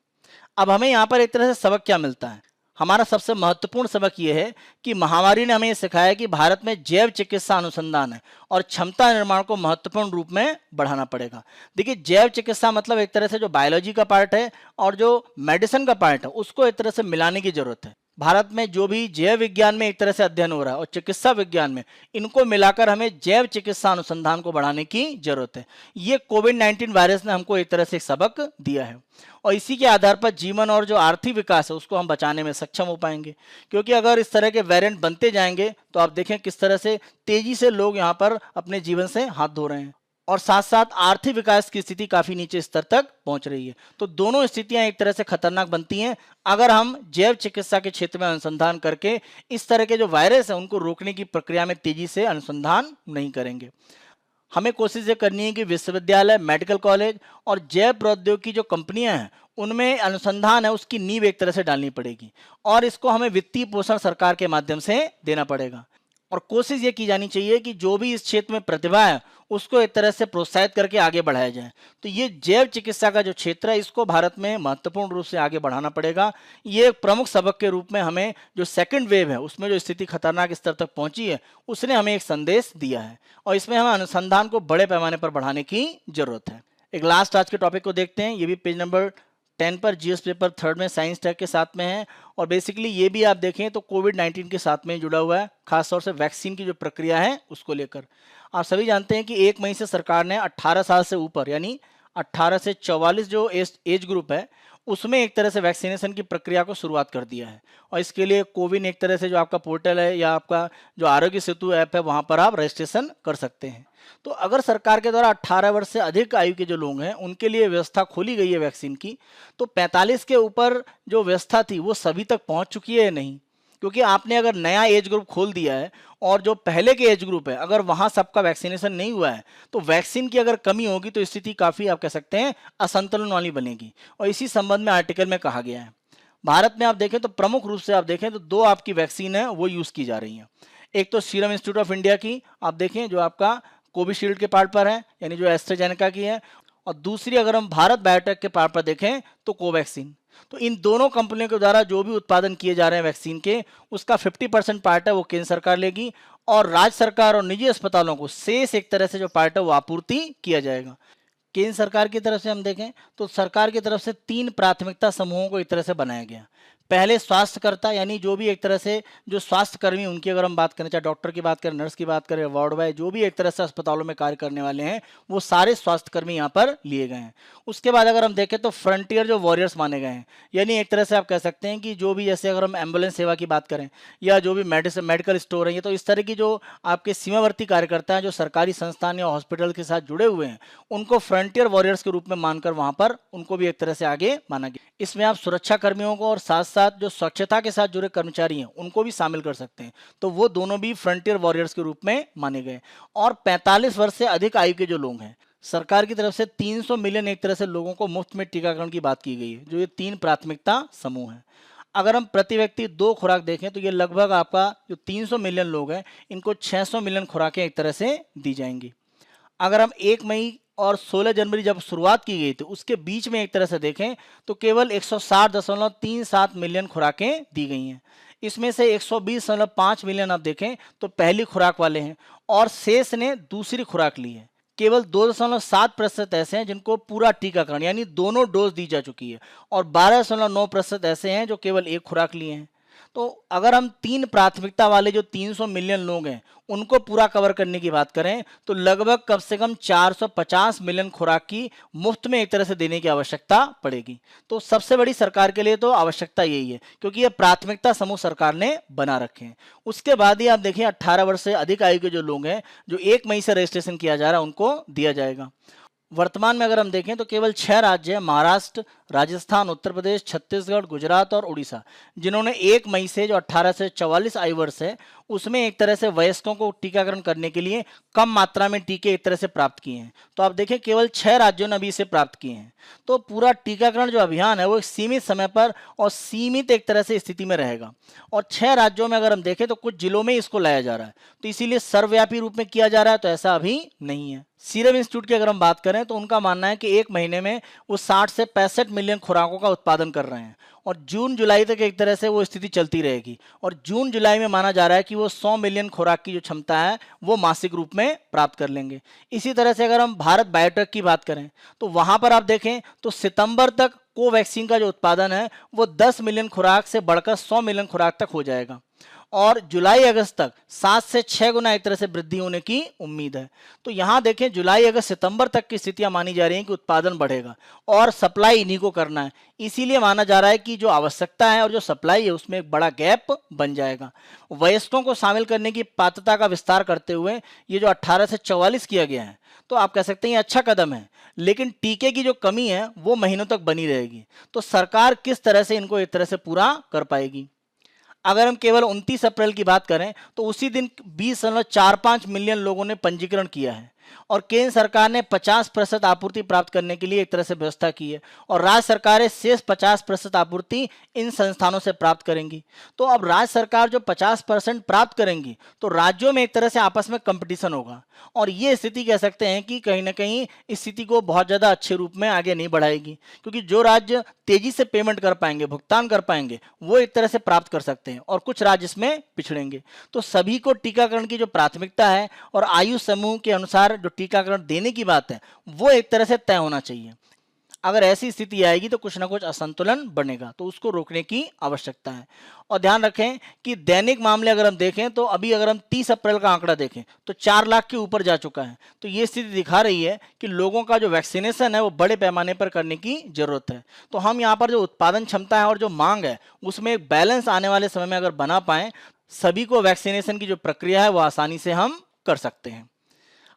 अब हमें यहाँ पर एक तरह से सबक क्या मिलता है? हमारा सबसे महत्वपूर्ण सबक यह है कि महामारी ने हमें यह सिखाया कि भारत में जैव चिकित्सा अनुसंधान है और क्षमता निर्माण को महत्वपूर्ण रूप में बढ़ाना पड़ेगा। देखिए जैव चिकित्सा मतलब एक तरह से जो बायोलॉजी का पार्ट है और जो मेडिसिन का पार्ट है उसको एक तरह से मिलाने की जरूरत है। भारत में जो भी जैव विज्ञान में एक तरह से अध्ययन हो रहा है और चिकित्सा विज्ञान में, इनको मिलाकर हमें जैव चिकित्सा अनुसंधान को बढ़ाने की जरूरत है। ये कोविड-19 वायरस ने हमको एक तरह से एक सबक दिया है और इसी के आधार पर जीवन और जो आर्थिक विकास है उसको हम बचाने में सक्षम हो पाएंगे, क्योंकि अगर इस तरह के वेरिएंट बनते जाएंगे तो आप देखें किस तरह से तेजी से लोग यहाँ पर अपने जीवन से हाथ धो रहे हैं और साथ साथ आर्थिक विकास की स्थिति काफी नीचे स्तर तक पहुंच रही है। तो दोनों स्थितियां एक तरह से खतरनाक बनती हैं अगर हम जैव चिकित्सा के क्षेत्र में अनुसंधान करके इस तरह के जो वायरस है उनको रोकने की प्रक्रिया में तेजी से अनुसंधान नहीं करेंगे। हमें कोशिश ये करनी है कि विश्वविद्यालय, मेडिकल कॉलेज और जैव प्रौद्योगिकी जो कंपनियां हैं उनमें अनुसंधान है उसकी नींव एक तरह से डालनी पड़ेगी और इसको हमें वित्तीय पोषण सरकार के माध्यम से देना पड़ेगा। और कोशिश ये की जानी चाहिए कि जो भी इस क्षेत्र में प्रतिभा है उसको एक तरह से प्रोत्साहित करके आगे बढ़ाया जाए। तो ये जैव चिकित्सा का जो क्षेत्र है इसको भारत में महत्वपूर्ण रूप से आगे बढ़ाना पड़ेगा। ये एक प्रमुख सबक के रूप में हमें जो सेकंड वेव है उसमें जो स्थिति खतरनाक स्तर तक पहुंची है उसने हमें एक संदेश दिया है और इसमें हमें अनुसंधान को बड़े पैमाने पर बढ़ाने की जरूरत है। एक लास्ट आज के टॉपिक को देखते हैं। ये भी पेज नंबर 10 पर जीएस पेपर 3 में साइंस टैग के साथ में है और बेसिकली ये भी आप देखें तो कोविड-19 के साथ में जुड़ा हुआ है, खासतौर से वैक्सीन की जो प्रक्रिया है उसको लेकर। आप सभी जानते हैं कि 1 मई से सरकार ने 18 साल से ऊपर यानी 18 से 44 जो एज ग्रुप है उसमें एक तरह से वैक्सीनेशन की प्रक्रिया को शुरुआत कर दिया है और इसके लिए कोविन एक तरह से जो आपका पोर्टल है या आपका जो आरोग्य सेतु ऐप है वहां पर आप रजिस्ट्रेशन कर सकते हैं। तो अगर सरकार के द्वारा 18 वर्ष से अधिक आयु के जो लोग हैं उनके लिए व्यवस्था खोली गई है वैक्सीन की, तो 45 के ऊपर जो व्यवस्था थी वो सभी तक पहुंच चुकी है या नहीं? क्योंकि आपने अगर नया एज ग्रुप खोल दिया है और जो पहले के एज ग्रुप है अगर वहां सबका वैक्सीनेशन नहीं हुआ है तो वैक्सीन की अगर कमी होगी तो स्थिति काफी आप कह सकते हैं असंतुलन वाली बनेगी। और इसी संबंध में आर्टिकल में कहा गया है भारत में आप देखें तो प्रमुख रूप से आप देखें तो 2 आपकी वैक्सीन है वो यूज की जा रही है। एक तो सीरम इंस्टीट्यूट ऑफ इंडिया की आप देखें जो आपका कोविशील्ड के पार्ट पर है यानी जो एस्ट्राजेनेका की है, और दूसरी अगर हम भारत बायोटेक के पार्ट पर देखें तो कोवैक्सीन। तो इन दोनों कंपनियों के द्वारा जो भी उत्पादन किए जा रहे हैं वैक्सीन के उसका 50% पार्ट है वो केंद्र सरकार लेगी और राज्य सरकार और निजी अस्पतालों को शेष एक तरह से जो पार्ट है वो आपूर्ति किया जाएगा। केंद्र सरकार की तरफ से हम देखें तो सरकार की तरफ से 3 प्राथमिकता समूहों को एक तरह से बनाया गया। पहले स्वास्थ्यकर्ता यानी जो भी एक तरह से जो स्वास्थ्य कर्मी उनकी अगर हम बात करें, चाहे डॉक्टर की बात करें, नर्स की बात करें, वार्ड बॉय, जो भी एक तरह से अस्पतालों में कार्य करने वाले हैं वो सारे स्वास्थ्य कर्मी यहाँ पर लिए गए हैं। उसके बाद अगर हम देखें तो फ्रंटियर जो वॉरियर्स माने गए हैं यानी एक तरह से आप कह सकते हैं कि जो भी जैसे अगर हम एम्बुलेंस सेवा की बात करें या जो भी मेडिकल स्टोर है तो इस तरह की जो आपके सीमावर्ती कार्यकर्ता हैं जो सरकारी संस्थान या हॉस्पिटल के साथ जुड़े हुए हैं उनको फ्रंटियर वॉरियर्स के रूप में मानकर वहां पर उनको भी एक तरह से आगे माना गया। इसमें आप सुरक्षा कर्मियों को और साथ साथ जो स्वच्छता के साथ जुड़े कर्मचारी हैं उनको भी शामिल कर सकते हैं, तो वो दोनों भी फ्रंटियर वॉरियर्स के रूप में माने गए। और 45 वर्ष से अधिक आयु के जो लोग हैं सरकार की तरफ से 300 मिलियन एक तरह से लोगों को मुफ्त में टीकाकरण की बात की गई है, जो ये 3 प्राथमिकता समूह है। अगर हम प्रति व्यक्ति 2 खुराक देखें तो ये लगभग आपका जो 300 मिलियन लोग हैं इनको 600 मिलियन खुराकें एक तरह से दी जाएंगी। अगर हम 1 मई और 16 जनवरी जब शुरुआत की गई थी उसके बीच में एक तरह से देखें तो केवल 160.37 मिलियन खुराकें दी गई हैं। इसमें से 120.5 मिलियन आप देखें तो पहली खुराक वाले हैं और शेष ने दूसरी खुराक ली है। केवल 2.7% ऐसे हैं जिनको पूरा टीकाकरण यानी दोनों डोज दी जा चुकी है और 12.9% ऐसे हैं जो केवल एक खुराक लिए हैं। तो अगर हम 3 प्राथमिकता वाले जो 300 मिलियन लोग हैं उनको पूरा कवर करने की बात करें तो लगभग कम से कम 450 मिलियन खुराक की मुफ्त में एक तरह से देने की आवश्यकता पड़ेगी। तो सबसे बड़ी सरकार के लिए तो आवश्यकता यही है क्योंकि ये प्राथमिकता समूह सरकार ने बना रखे हैं। उसके बाद ही आप देखिए 18 वर्ष से अधिक आयु के जो लोग हैं जो 1 मई से रजिस्ट्रेशन किया जा रहा है उनको दिया जाएगा। वर्तमान में अगर हम देखें तो केवल 6 राज्य हैं, महाराष्ट्र, राजस्थान, उत्तर प्रदेश, छत्तीसगढ़, गुजरात और उड़ीसा, जिन्होंने 1 मई से जो 18 से 44 आयु वर्ष है उसमें एक तरह से वयस्कों को टीकाकरण करने के लिए कम मात्रा में टीके एक तरह से प्राप्त किए हैं। तो आप देखें केवल 6 राज्यों ने अभी इसे प्राप्त किए हैं। तो पूरा टीकाकरण जो अभियान है वो एक सीमित समय पर और सीमित एक तरह से स्थिति में रहेगा और 6 राज्यों में अगर हम देखें तो कुछ जिलों में इसको लाया जा रहा है, तो इसीलिए सर्वव्यापी रूप में किया जा रहा है, तो ऐसा अभी नहीं है। सीरम इंस्टीट्यूट की अगर हम बात करें तो उनका मानना है कि 1 महीने में वो 60 से 65 मिलियन खुराकों का उत्पादन कर रहे हैं और जून जुलाई तक एक तरह से वो स्थिति चलती रहेगी और जून जुलाई में माना जा रहा है कि वो 100 मिलियन खुराक की जो क्षमता है वो मासिक रूप में प्राप्त कर लेंगे। इसी तरह से अगर हम भारत बायोटेक की बात करें तो वहां पर आप देखें तो सितंबर तक कोवैक्सीन का जो उत्पादन है वो 10 मिलियन खुराक से बढ़कर 100 मिलियन खुराक तक हो जाएगा और जुलाई अगस्त तक 7 से 6 गुना एक तरह से वृद्धि होने की उम्मीद है। तो यहां देखें जुलाई अगस्त सितंबर तक की स्थितियां मानी जा रही हैं कि उत्पादन बढ़ेगा और सप्लाई इन्हीं को करना है, इसीलिए माना जा रहा है कि जो आवश्यकता है और जो सप्लाई है उसमें एक बड़ा गैप बन जाएगा। वयस्कों को शामिल करने की पात्रता का विस्तार करते हुए ये जो 18 से 44 किया गया है तो आप कह सकते हैं ये अच्छा कदम है, लेकिन टीके की जो कमी है वो महीनों तक बनी रहेगी। तो सरकार किस तरह से इनको एक तरह से पूरा कर पाएगी? अगर हम केवल 29 अप्रैल की बात करें तो उसी दिन 20.45 मिलियन लोगों ने पंजीकरण किया है, और केंद्र सरकार ने 50% आपूर्ति प्राप्त करने के लिए एक तरह से व्यवस्था की है और राज्य सरकारें शेष 50% आपूर्ति इन संस्थानों से प्राप्त करेंगी। तो अब राज्य सरकार जो 50% प्राप्त करेंगी तो राज्यों में एक तरह से आपस में कंपटीशन होगा और ये स्थिति कह सकते हैं कि कहीं ना कहीं इस स्थिति को बहुत ज़्यादा अच्छे रूप में आगे नहीं बढ़ाएगी, क्योंकि जो राज्य तेजी से पेमेंट कर पाएंगे, भुगतान कर पाएंगे, वो एक तरह से प्राप्त कर सकते हैं और कुछ राज्य इसमें पिछड़ेंगे। तो सभी को टीकाकरण की जो प्राथमिकता है और आयु समूह के अनुसार जो टीकाकरण देने की बात है वो एक तरह से तय होना चाहिए। अगर ऐसी स्थिति आएगी तो कुछ ना कुछ असंतुलन बनेगा, तो उसको रोकने की आवश्यकता है। और ध्यान रखें कि दैनिक मामले अगर हम देखें तो अभी अगर हम 30 अप्रैल का आंकड़ा देखें तो 4 लाख के ऊपर जा चुका है। तो ये स्थिति दिखा रही है कि लोगों का जो वैक्सीनेशन है वो बड़े पैमाने पर करने की जरूरत है। तो हम यहाँ पर जो उत्पादन क्षमता है और जो मांग है उसमें एक बैलेंस आने वाले समय में अगर बना पाए, सभी को वैक्सीनेशन की जो प्रक्रिया है वो आसानी से हम कर सकते हैं।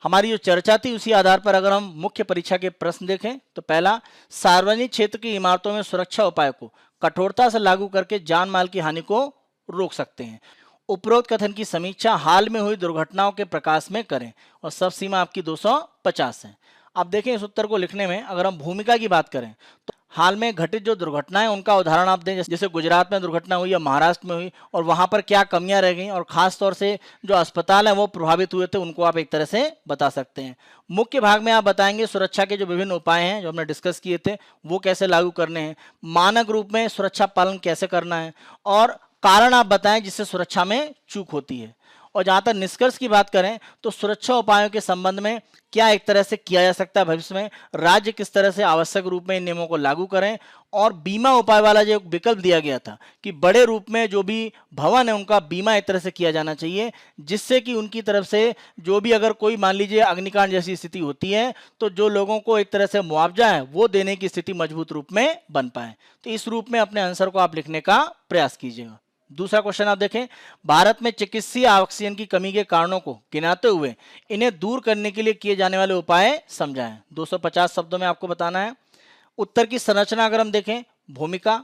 हमारी जो चर्चा थी उसी आधार पर अगर हम मुख्य परीक्षा के प्रश्न देखें तो पहला, सार्वजनिक क्षेत्र की इमारतों में सुरक्षा उपाय को कठोरता से लागू करके जान माल की हानि को रोक सकते हैं। उपरोक्त कथन की समीक्षा हाल में हुई दुर्घटनाओं के प्रकाश में करें और सब सीमा आपकी 250 है। अब देखें इस उत्तर को लिखने में अगर हम भूमिका की बात करें तो हाल में घटित जो दुर्घटनाएं उनका उदाहरण आप दें, जैसे गुजरात में दुर्घटना हुई या महाराष्ट्र में हुई और वहां पर क्या कमियां रह गई और खास तौर से जो अस्पताल हैं वो प्रभावित हुए थे, उनको आप एक तरह से बता सकते हैं। मुख्य भाग में आप बताएंगे सुरक्षा के जो विभिन्न उपाय हैं जो हमने डिस्कस किए थे वो कैसे लागू करने हैं, मानक रूप में सुरक्षा पालन कैसे करना है और कारण आप बताएं जिससे सुरक्षा में चूक होती है। और जहां तक निष्कर्ष की बात करें तो सुरक्षा उपायों के संबंध में क्या एक तरह से किया जा सकता है भविष्य में, राज्य किस तरह से आवश्यक रूप में इन नियमों को लागू करें और बीमा उपाय वाला जो विकल्प दिया गया था कि बड़े रूप में जो भी भवन है उनका बीमा एक तरह से किया जाना चाहिए, जिससे कि उनकी तरफ से जो भी अगर कोई मान लीजिए अग्निकांड जैसी स्थिति होती है तो जो लोगों को एक तरह से मुआवजा है वो देने की स्थिति मजबूत रूप में बन पाए। तो इस रूप में अपने आंसर को आप लिखने का प्रयास कीजिएगा। दूसरा क्वेश्चन आप देखें, भारत में चिकित्सीय ऑक्सीजन की कमी के कारणों को गिनाते हुए इन्हें दूर करने के लिए किए जाने वाले उपाय समझाएं। 250 शब्दों में आपको बताना है। उत्तर की संरचना अगर हम देखें, भूमिका,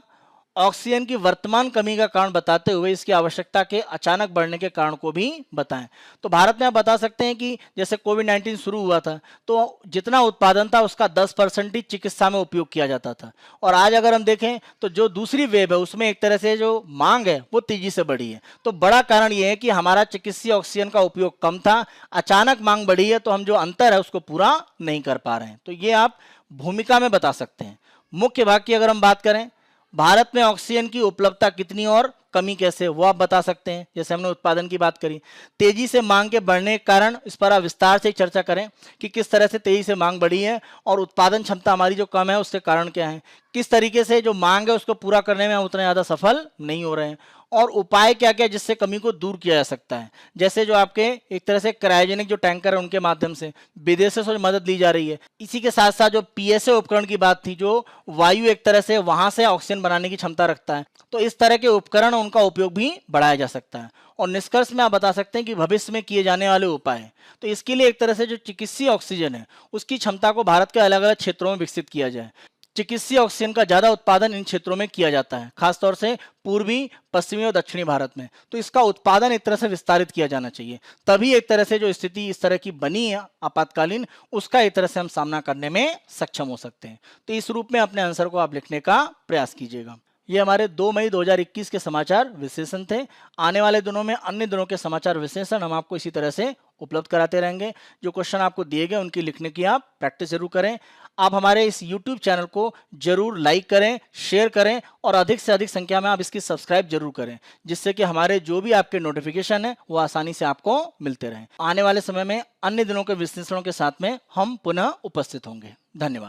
ऑक्सीजन की वर्तमान कमी का कारण बताते हुए इसकी आवश्यकता के अचानक बढ़ने के कारण को भी बताएं। तो भारत में आप बता सकते हैं कि जैसे कोविड-19 शुरू हुआ था तो जितना उत्पादन था उसका 10% ही चिकित्सा में उपयोग किया जाता था और आज अगर हम देखें तो जो दूसरी वेव है उसमें एक तरह से जो मांग है वो तेजी से बढ़ी है। तो बड़ा कारण यह है कि हमारा चिकित्सीय ऑक्सीजन का उपयोग कम था, अचानक मांग बढ़ी है तो हम जो अंतर है उसको पूरा नहीं कर पा रहे हैं। तो ये आप भूमिका में बता सकते हैं। मुख्य भाग की अगर हम बात करें, भारत में ऑक्सीजन की उपलब्धता कितनी और कमी कैसे, वो आप बता सकते हैं। जैसे हमने उत्पादन की बात करी, तेजी से मांग के बढ़ने के कारण इस पर आप विस्तार से चर्चा करें कि किस तरह से तेजी से मांग बढ़ी है और उत्पादन क्षमता हमारी जो कम है उसके कारण क्या है, किस तरीके से जो मांग है उसको पूरा करने में हम उतना ज़्यादा सफल नहीं हो रहे हैं और उपाय क्या क्या जिससे कमी को दूर किया जा सकता है। जैसे जो आपके एक तरह से क्रायोजेनिक जो टैंकर है उनके माध्यम से विदेशों से मदद ली जा रही है। इसी के साथ साथ जो पीएसए उपकरण की बात थी, जो वायु एक तरह से वहां से ऑक्सीजन बनाने की क्षमता रखता है, तो इस तरह के उपकरण उनका उपयोग भी बढ़ाया जा सकता है। और निष्कर्ष में आप बता सकते हैं कि भविष्य में किए जाने वाले उपाय, तो इसके लिए एक तरह से जो चिकित्सीय ऑक्सीजन है उसकी क्षमता को भारत के अलग अलग क्षेत्रों में विकसित किया जाए। चिकित्सीय ऑक्सीजन का ज्यादा उत्पादन इन क्षेत्रों में किया जाता है, खासतौर से पूर्वी, पश्चिमी और दक्षिणी भारत में। तो इसका उत्पादन एक तरह से विस्तारित किया जाना चाहिए, तभी एक तरह से जो स्थिति इस तरह की बनी है आपातकालीन, उसका एक तरह से हम सामना करने में सक्षम हो सकते हैं। तो इस रूप में अपने आंसर को आप लिखने का प्रयास कीजिएगा। ये हमारे 2 मई 2021 के समाचार विश्लेषण थे। आने वाले दिनों में अन्य दिनों के समाचार विश्लेषण हम आपको इसी तरह से उपलब्ध कराते रहेंगे। जो क्वेश्चन आपको दिए गए उनकी लिखने की आप प्रैक्टिस जरूर करें। आप हमारे इस YouTube चैनल को जरूर लाइक करें, शेयर करें और अधिक से अधिक संख्या में आप इसकी सब्सक्राइब जरूर करें, जिससे कि हमारे जो भी आपके नोटिफिकेशन है वो आसानी से आपको मिलते रहें। आने वाले समय में अन्य दिनों के विश्लेषणों के साथ में हम पुनः उपस्थित होंगे। धन्यवाद।